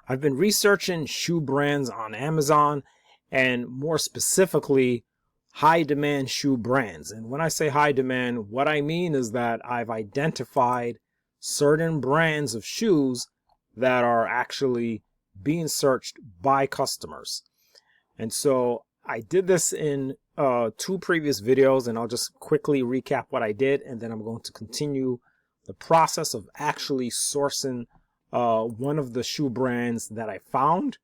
I've been researching shoe brands on Amazon, and more specifically, high demand shoe brands. And when I say high demand, what I mean is that I've identified certain brands of shoes that are actually being searched by customers. And so I did this in 2 previous videos, and I'll just quickly recap what I did, and then I'm going to continue the process of actually sourcing one of the shoe brands that I found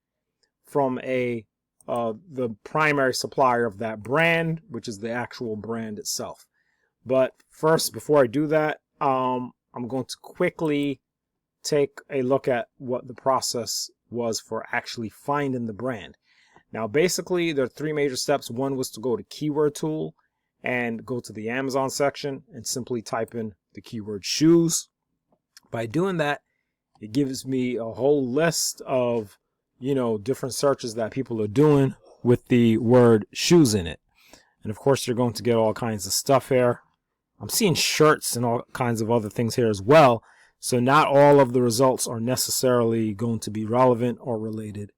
from the primary supplier of that brand, which is the actual brand itself. But first, before I do that, I'm going to quickly take a look at what the process was for actually finding the brand. Now, basically, there are 3 major steps. One was to go to Keyword Tool and go to the Amazon section and simply type in the keyword shoes. By doing that, it gives me a whole list of, different searches that people are doing with the word shoes in it. And of course, you're going to get all kinds of stuff here. I'm seeing shirts and all kinds of other things here as well. So not all of the results are necessarily going to be relevant or related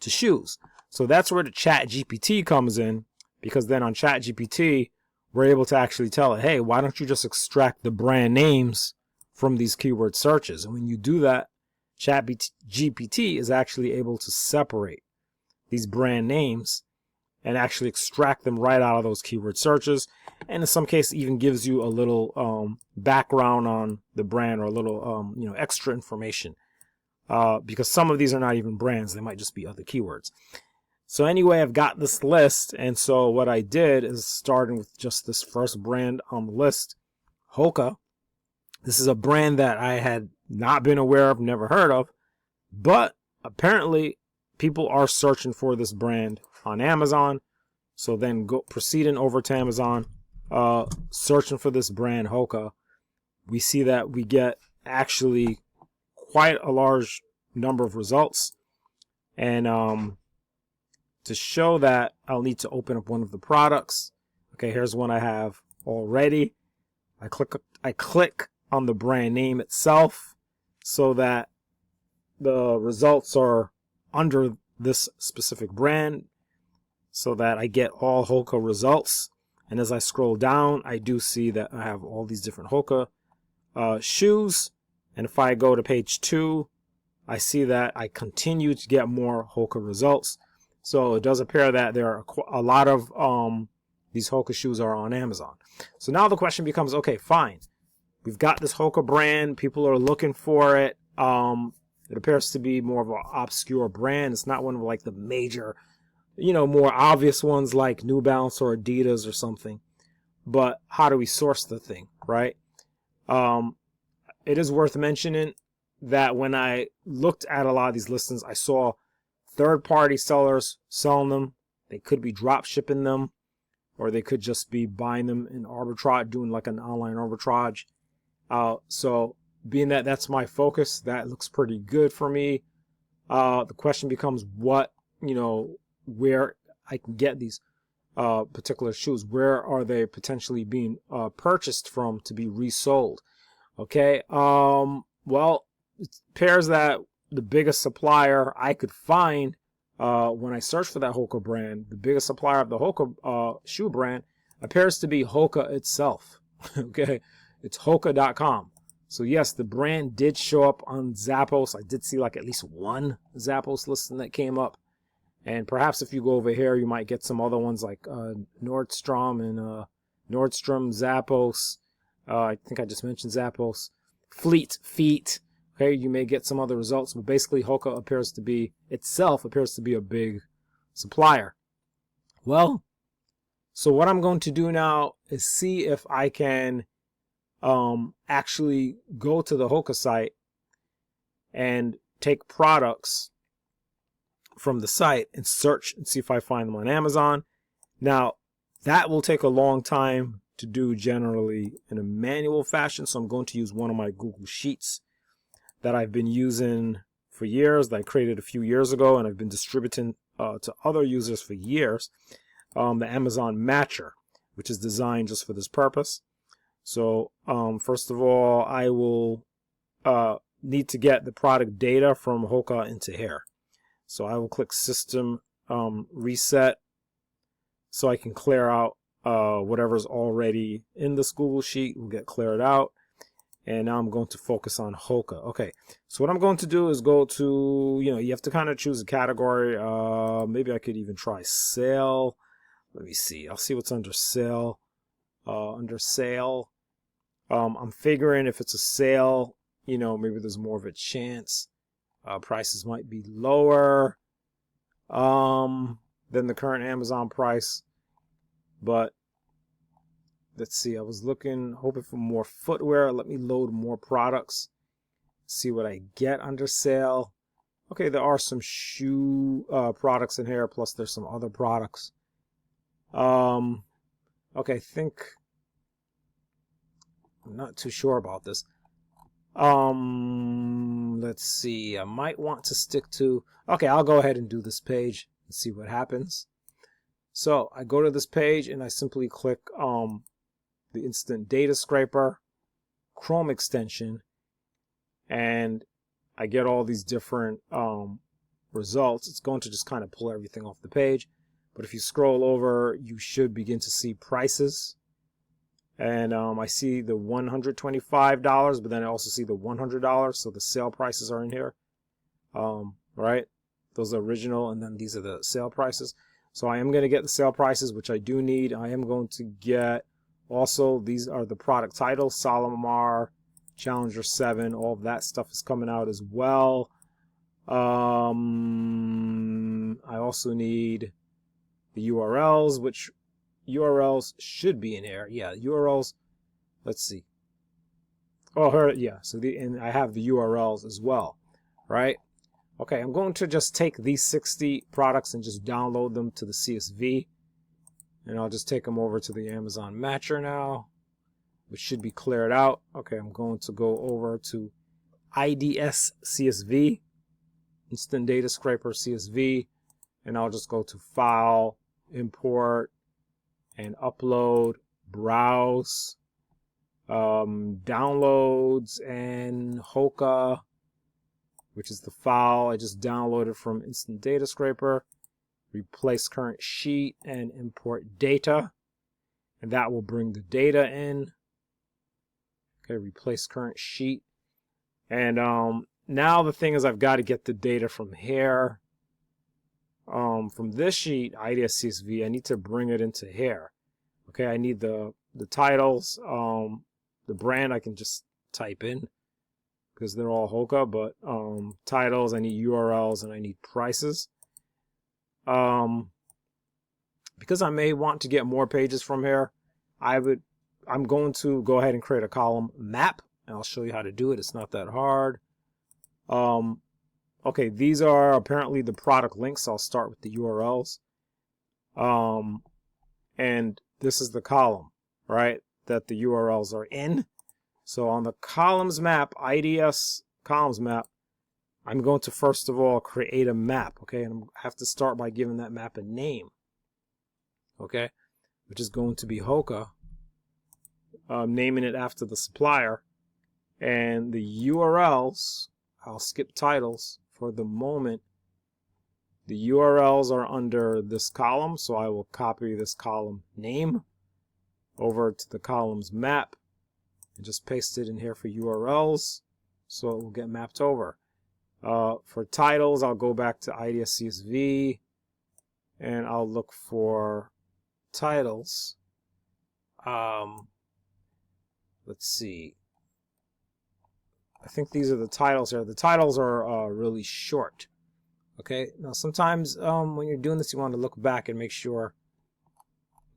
to shoes. So that's where the ChatGPT comes in, because then on ChatGPT, we're able to actually tell it, hey, why don't you just extract the brand names from these keyword searches? And when you do that, ChatGPT is actually able to separate these brand names and actually extract them right out of those keyword searches. And in some cases, even gives you a little background on the brand, or a little extra information, because some of these are not even brands. They might just be other keywords. So anyway, I've got this list, and so what I did is, starting with just this first brand on the list, Hoka. This is a brand that I had not been aware of, never heard of, but apparently people are searching for this brand on Amazon. So then proceeding over to Amazon, searching for this brand Hoka, we see that we get actually quite a large number of results. And to show that, I'll need to open up one of the products. Okay, here's one I have already. I click on the brand name itself so that the results are under this specific brand, so that I get all Hoka results. And as I scroll down, I do see that I have all these different Hoka shoes. And if I go to page 2, I see that I continue to get more Hoka results. So it does appear that there are a lot of these Hoka shoes are on Amazon. So now the question becomes, okay, fine. We've got this Hoka brand. People are looking for it. It appears to be more of an obscure brand. It's not one of like the major, more obvious ones like New Balance or Adidas or something. But how do we source the thing, right? It is worth mentioning that when I looked at a lot of these listings, I saw third-party sellers selling them. They could be drop shipping them, or they could just be buying them in arbitrage, doing like an online arbitrage. So being that that's my focus, that looks pretty good for me. The question becomes where I can get these particular shoes. Where are they potentially being purchased from to be resold? Okay. Well, it appears that the biggest supplier I could find when I search for that Hoka brand, the biggest supplier of the Hoka shoe brand appears to be Hoka itself. Okay, it's Hoka.com. So yes, the brand did show up on Zappos. I did see like at least one Zappos listing that came up. And perhaps if you go over here, you might get some other ones like Nordstrom and Nordstrom, Zappos. I think I just mentioned Zappos. Feet. Okay, you may get some other results, but basically Hoka appears to be a big supplier. Well, so what I'm going to do now is see if I can actually go to the Hoka site and take products from the site and search and see if I find them on Amazon. Now, that will take a long time to do, generally in a manual fashion, so I'm going to use one of my Google Sheets that I've been using for years, that I created a few years ago, and I've been distributing to other users for years, the Amazon Matcher, which is designed just for this purpose. So first of all, I will need to get the product data from Hoka into here. So I will click System Reset so I can clear out whatever's already in this Google Sheet will get cleared out. And now I'm going to focus on Hoka. Okay, so what I'm going to do is go to, you have to kind of choose a category. Maybe I could even try sale. Let me see. I'll see what's under sale. Under sale, I'm figuring if it's a sale, maybe there's more of a chance. Prices might be lower than the current Amazon price. But let's see, I was hoping for more footwear. Let me load more products. See what I get under sale. Okay, there are some shoe products in here, plus there's some other products. Okay, I think I'm not too sure about this. Let's see. I might want to stick to. Okay, I'll go ahead and do this page and see what happens. So I go to this page and I simply click the Instant Data Scraper Chrome extension, and I get all these different results. It's going to just kind of pull everything off the page. But if you scroll over, you should begin to see prices. And I see the $125, but then I also see the $100. So the sale prices are in here. Right? Those are original, and then these are the sale prices. So I am going to get the sale prices, which I do need. I am going to get also, these are the product titles, Solomar, Challenger 7, all of that stuff is coming out as well. I also need the URLs, which URLs should be in here. Yeah, URLs, let's see. Oh, yeah, so and I have the URLs as well, right? Okay, I'm going to just take these 60 products and just download them to the CSV. And I'll just take them over to the Amazon Matcher now, which should be cleared out. Okay, I'm going to go over to IDS CSV, Instant Data Scraper CSV, and I'll just go to File, Import, and Upload, Browse, Downloads, and Hoka, which is the file I just downloaded from Instant Data Scraper. Replace current sheet and import data, and that will bring the data in. Okay, replace current sheet. And now the thing is, I've got to get the data from here. From this sheet, IDS CSV, I need to bring it into here. Okay, I need the titles. The brand I can just type in because they're all Hoka, but titles, I need URLs, and I need prices. Because I may want to get more pages from here, I'm going to go ahead and create a column map, and I'll show you how to do it. It's not that hard. Okay, these are apparently the product links, so I'll start with the URLs. And this is the column, right, that the URLs are in. So on the columns map, IDS columns map, I'm going to first of all create a map, okay? And I have to start by giving that map a name, okay? Which is going to be Hoka, naming it after the supplier. And the URLs, I'll skip titles for the moment. The URLs are under this column, so I will copy this column name over to the columns map and just paste it in here for URLs, so it will get mapped over. For titles, I'll go back to IDS CSV and I'll look for titles. Let's see. I think these are the titles here. The titles are really short. Okay. Now sometimes when you're doing this, you want to look back and make sure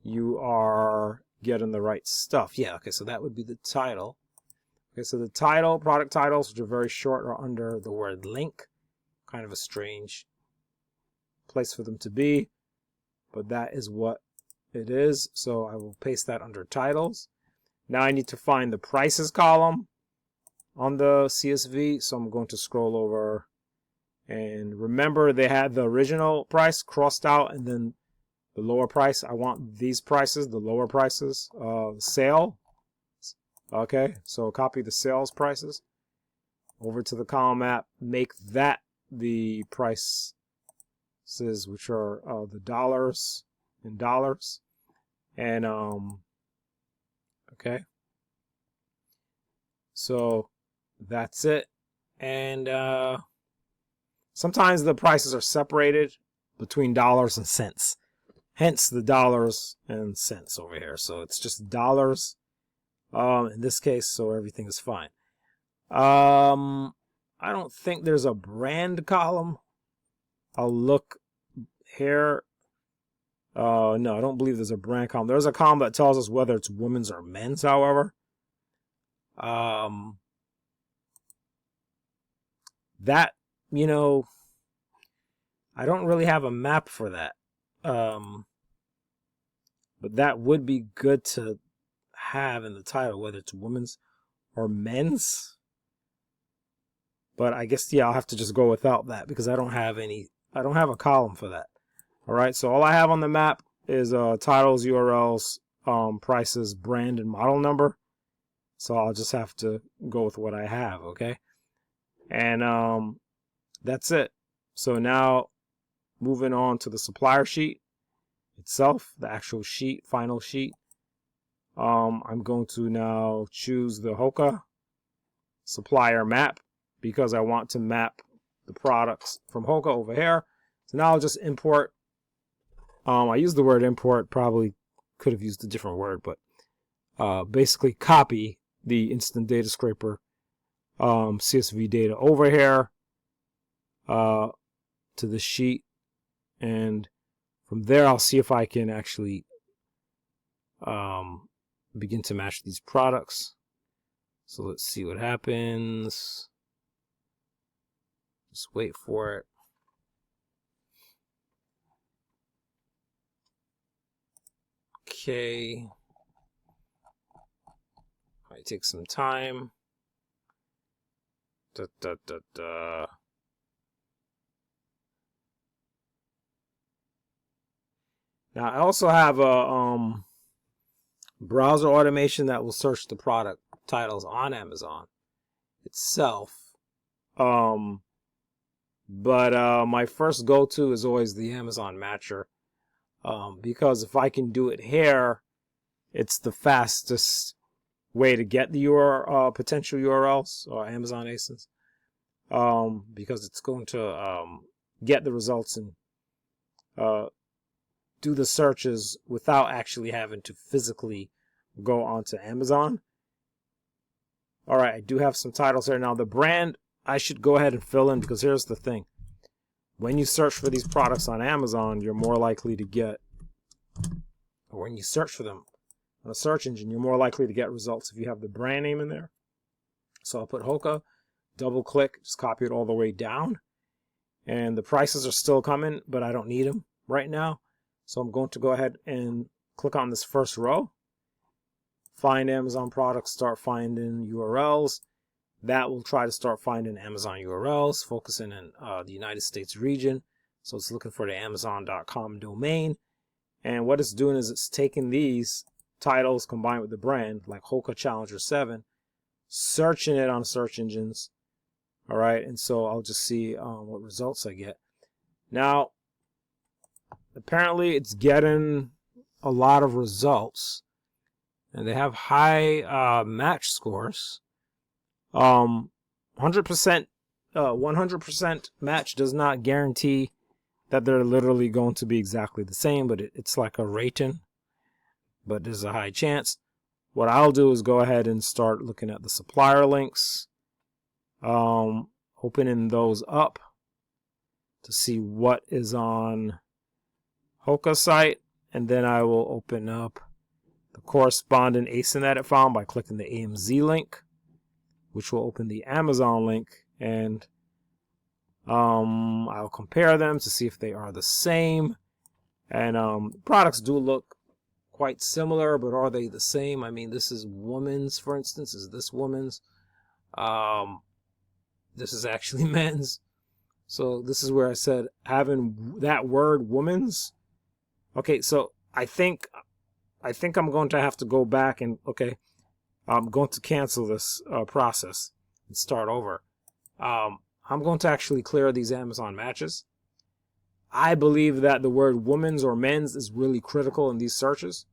you are getting the right stuff. Yeah. Okay. So that would be the title. Okay. So the title, product titles, which are very short, are under the word link. Kind of a strange place for them to be, but that is what it is. So I will paste that under titles. Now I need to find the prices column on the CSV, so I'm going to scroll over, and remember they had the original price crossed out and then the lower price. I want these prices, the lower prices, sale. Okay, so copy the sales prices over to the column map, make that the price This is, which are the dollars in dollars. And okay, so that's it. And sometimes the prices are separated between dollars and cents, hence the dollars and cents over here. So it's just dollars in this case, so everything is fine. I don't think there's a brand column. I'll look here. No, I don't believe there's a brand column. There's a column that tells us whether it's women's or men's, however. That, you know, I don't really have a map for that. But that would be good to have in the title, whether it's women's or men's. But I guess, yeah, I'll have to just go without that because I don't have a column for that. All right, so all I have on the map is titles, URLs, prices, brand, and model number. So I'll just have to go with what I have, okay? And that's it. So now moving on to the supplier sheet itself, the actual sheet, final sheet. I'm going to now choose the Hoka supplier map because I want to map the products from Hoka over here. So now I'll just import. I used the word import, probably could have used a different word, but basically copy the instant data scraper CSV data over here to the sheet, and from there I'll see if I can actually begin to match these products. So let's see what happens. Just wait for it. Okay. Might take some time. Now I also have a browser automation that will search the product titles on Amazon itself. But my first go-to is always the Amazon Matcher. Because if I can do it here, it's the fastest way to get the potential URLs or Amazon ASINs, because it's going to get the results and do the searches without actually having to physically go onto Amazon. All right, I do have some titles here. Now the brand I should go ahead and fill in, because here's the thing. When you search for these products on Amazon, you're more likely to get, or when you search for them on a search engine, you're more likely to get results if you have the brand name in there. So I'll put Hoka, double click, just copy it all the way down. And the prices are still coming, but I don't need them right now. So I'm going to go ahead and click on this first row. Find Amazon products, start finding URLs. That will try to start finding Amazon URLs, focusing in the United States region. So it's looking for the Amazon.com domain. And what it's doing is it's taking these titles combined with the brand, like Hoka Challenger 7, searching it on search engines. All right, and so I'll just see what results I get. Now, apparently it's getting a lot of results, and they have high match scores. 100% match does not guarantee that they're literally going to be exactly the same, but it's like a rating, but there's a high chance. What I'll do is go ahead and start looking at the supplier links, opening those up to see what is on Hoka site, and then I will open up the corresponding ASIN that it found by clicking the AMZ link, which will open the Amazon link, and I'll compare them to see if they are the same. And products do look quite similar, but are they the same? I mean, this is women's, for instance. Is this women's? This is actually men's. So this is where I said having that word women's. Okay, so I think I'm going to have to go back and, okay, I'm going to cancel this process and start over. I'm going to actually clear these Amazon matches. I believe that the word women's or men's is really critical in these searches.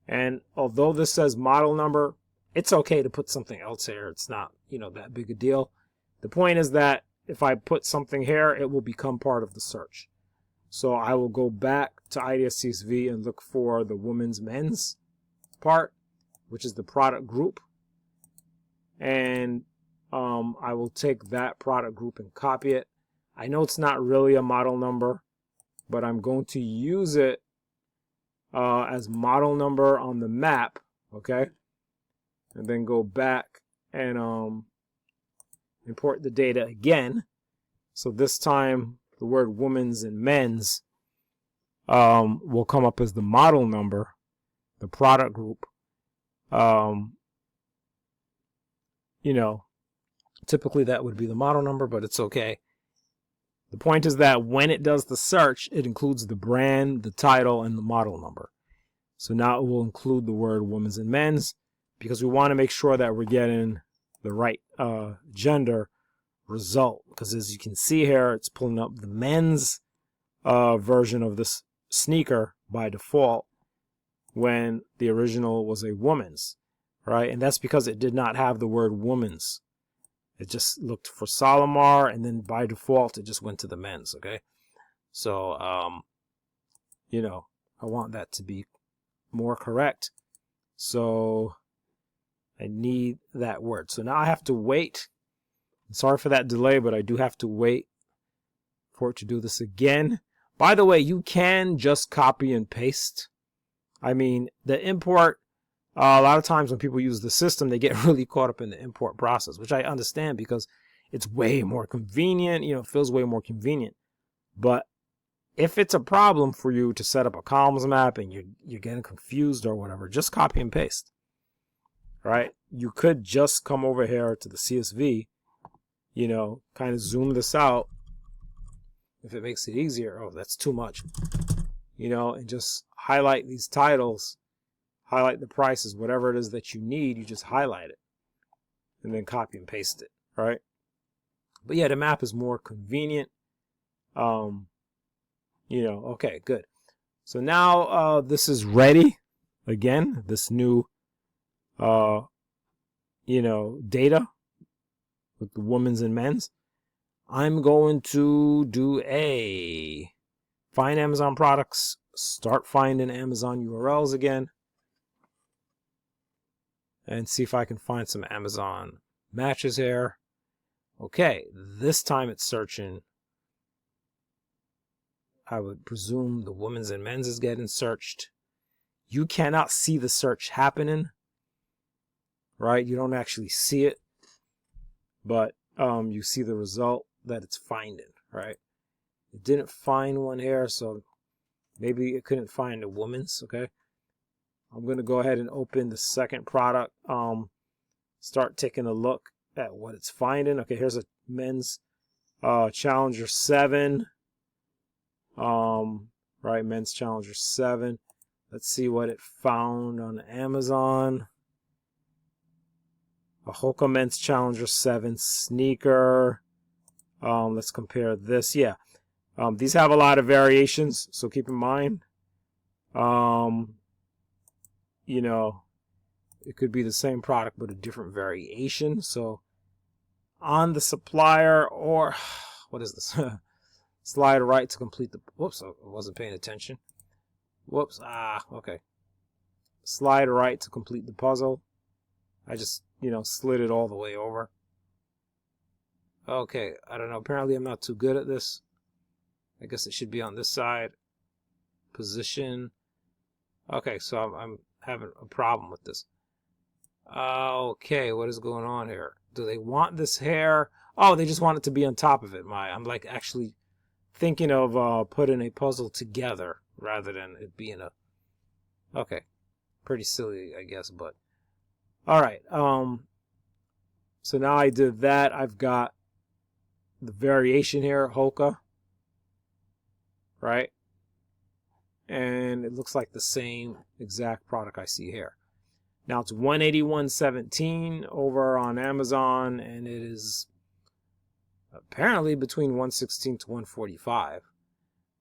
And although this says model number, it's okay to put something else here. It's not, that big a deal. The point is that if I put something here, it will become part of the search. So I will go back to IDS-CSV and look for the women's men's part, which is the product group. And I will take that product group and copy it. I know it's not really a model number, but I'm going to use it as model number on the map, okay? And then go back and import the data again. So this time the word women's and men's will come up as the model number, the product group. Typically that would be the model number, but it's okay. The point is that when it does the search, it includes the brand, the title, and the model number. So now it will include the word women's and men's, because we want to make sure that we're getting the right gender result. Because as you can see here, it's pulling up the men's version of this sneaker by default when the original was a woman's, right? And that's because it did not have the word woman's. It just looked for Solomar, and then by default, it just went to the men's, okay? So, I want that to be more correct. So I need that word. So now I have to wait. Sorry for that delay, but I do have to wait for it to do this again. By the way, you can just copy and paste. I mean, the import, a lot of times when people use the system, they get really caught up in the import process, which I understand because it's way more convenient, it feels way more convenient. But if it's a problem for you to set up a columns map and you're getting confused or whatever, just copy and paste, right? You could just come over here to the CSV, kind of zoom this out if it makes it easier. Oh, that's too much, and just highlight these titles, highlight the prices, whatever it is that you need, you just highlight it and then copy and paste it, right? But yeah, the map is more convenient. Okay, good. So now this is ready again, this new data with the women's and men's. I'm going to do a find Amazon products, start finding Amazon URLs again, and see if I can find some Amazon matches here. Okay, this time it's searching. I would presume the women's and men's is getting searched. You cannot see the search happening, right? You don't actually see it, but you see the result that it's finding, right? It didn't find one here, so maybe it couldn't find a woman's, okay? I'm going to go ahead and open the second product, start taking a look at what it's finding. Okay, here's a men's Challenger 7. Right, men's Challenger 7. Let's see what it found on Amazon. A Hoka men's Challenger 7 sneaker. Let's compare this. Yeah, these have a lot of variations, so keep in mind. It could be the same product but a different variation. So on the supplier, or what is this? Slide right to complete the, whoops, I wasn't paying attention. Whoops, okay. Slide right to complete the puzzle. I just, slid it all the way over. Okay, I don't know, apparently I'm not too good at this. I guess it should be on this side. Position. Okay, so I'm having a problem with this. Okay, what is going on here? Do they want this hair? Oh, they just want it to be on top of it. I'm like actually thinking of putting a puzzle together rather than it being a... Okay, pretty silly, I guess, but... Alright, so now I did that. I've got the variation here, Hoka, right? And it looks like the same exact product I see here. Now it's $181.17 over on Amazon, and it is apparently between $116 to $145.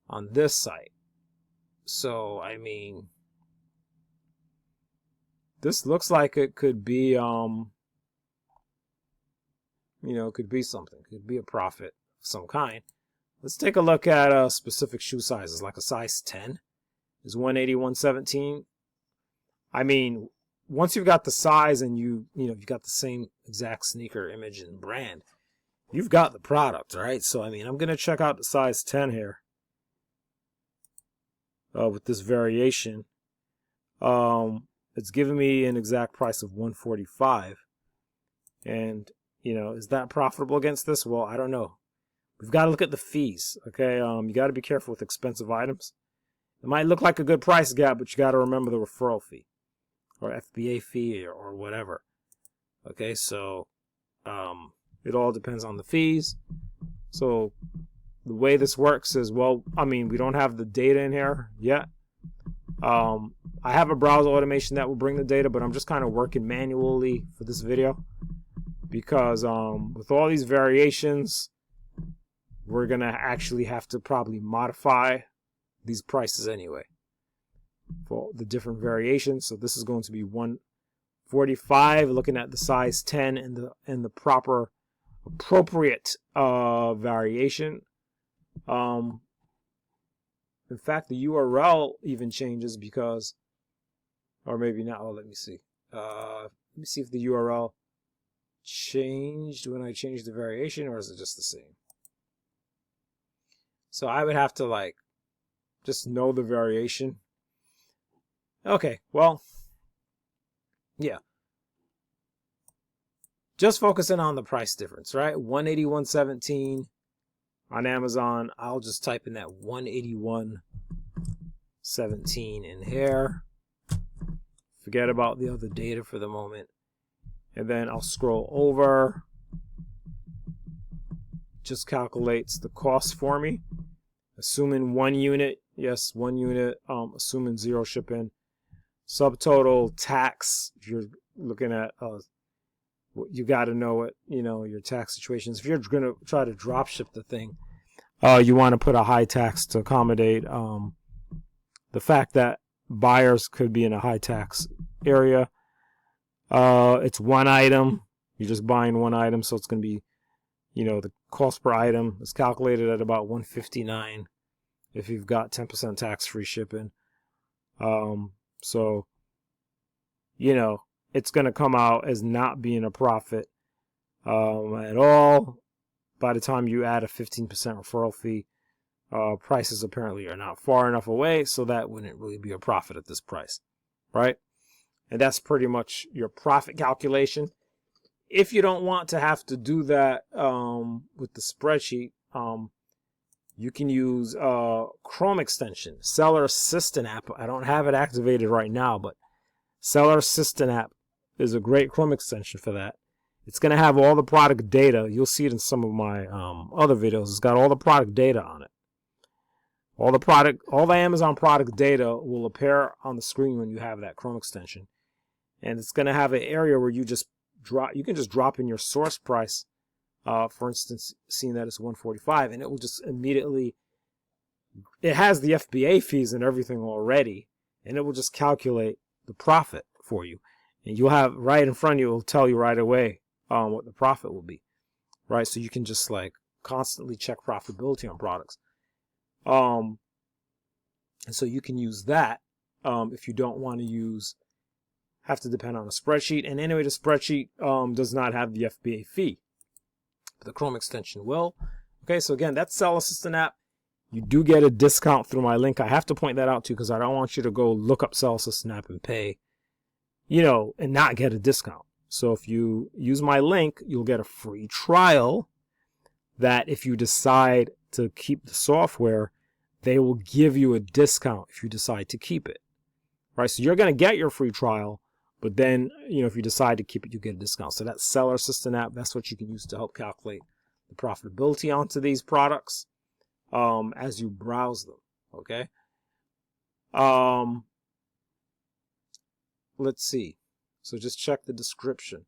on this site. So, I mean, this looks like it could be, you know, it could be something. It could be a profit of some kind. Let's take a look at specific shoe sizes, like a size 10 is 180, 117. I mean, once you've got the size and you've got the same exact sneaker image and brand, you've got the product, right? So, I mean, I'm going to check out the size 10 here with this variation. It's giving me an exact price of 145. And, you know, is that profitable against this? Well, I don't know. We've got to look at the fees, okay? You got to be careful with expensive items. It might look like a good price gap, but you got to remember the referral fee or FBA fee or whatever. Okay, so it all depends on the fees. So the way this works is, well, I mean, we don't have the data in here yet. I have a browser automation that will bring the data, but I'm just kind of working manually for this video because with all these variations, we're going to actually have to probably modify these prices anyway for the different variations. So this is going to be 145, looking at the size 10 and the proper appropriate variation. In fact, the URL even changes because, or maybe not. Oh, let me see. Let me see if the URL changed when I changed the variation, or is it just the same? So I would have to like just know the variation. Okay, well, yeah. Just focusing on the price difference, right? 180, 117 on Amazon. I'll just type in that 181.17 in here. Forget about the other data for the moment. And then I'll scroll over. Just calculates the cost for me. Assuming 1 unit, yes, 1 unit, assuming 0 shipping. Subtotal tax, if you're looking at, you got to know what, you know, your tax situations. If you're going to try to drop ship the thing, you want to put a high tax to accommodate the fact that buyers could be in a high tax area. It's one item. You're just buying one item, so it's going to be, you know, the cost per item is calculated at about $159 if you've got 10% tax-free shipping. So, you know, it's going to come out as not being a profit at all. By the time you add a 15% referral fee, prices apparently are not far enough away, so that wouldn't really be a profit at this price, right? And that's pretty much your profit calculation. If you don't want to have to do that with the spreadsheet, you can use Chrome extension, Seller Assistant app. I don't have it activated right now, but Seller Assistant app is a great Chrome extension for that. It's going to have all the product data. You'll see it in some of my other videos. It's got all the product data on it. All the Amazon product data will appear on the screen when you have that Chrome extension. And it's going to have an area where you can just drop in your source price. For instance, seeing that it's 145, and it will just immediately, it has the FBA fees and everything already, and it will just calculate the profit for you. And you'll have right in front of you, it will tell you right away what the profit will be, right? So you can just like constantly check profitability on products. And so you can use that if you don't want to have to depend on a spreadsheet. And anyway, the spreadsheet does not have the FBA fee. But the Chrome extension will. Okay, so again, that's Seller Assistant app. You do get a discount through my link. I have to point that out to you because I don't want you to go look up Seller Assistant app and pay, you know, and not get a discount. So if you use my link, you'll get a free trial that if you decide to keep the software, they will give you a discount if you decide to keep it. Right? So you're going to get your free trial, but then, you know, if you decide to keep it, you get a discount. So that Seller Assistant app, that's what you can use to help calculate the profitability onto these products as you browse them. Okay. Let's see. So just check the description.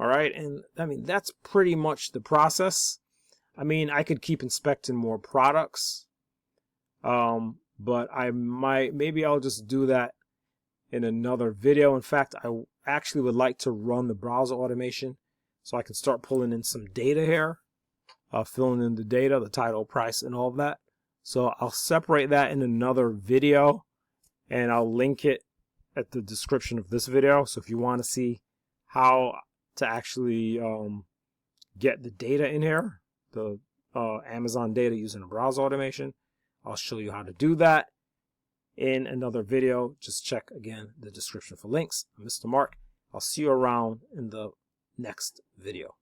All right. And I mean, that's pretty much the process. I mean, I could keep inspecting more products. But maybe I'll just do that in another video. In fact, I actually would like to run the browser automation so I can start pulling in some data here, filling in the data, the title, price, and all of that. So I'll separate that in another video, and I'll link it at the description of this video. So if you want to see how to actually get the data in here, the Amazon data using a browser automation, I'll show you how to do that in another video. Just check again the description for links. I'm Mr. Mark. I'll see you around in the next video.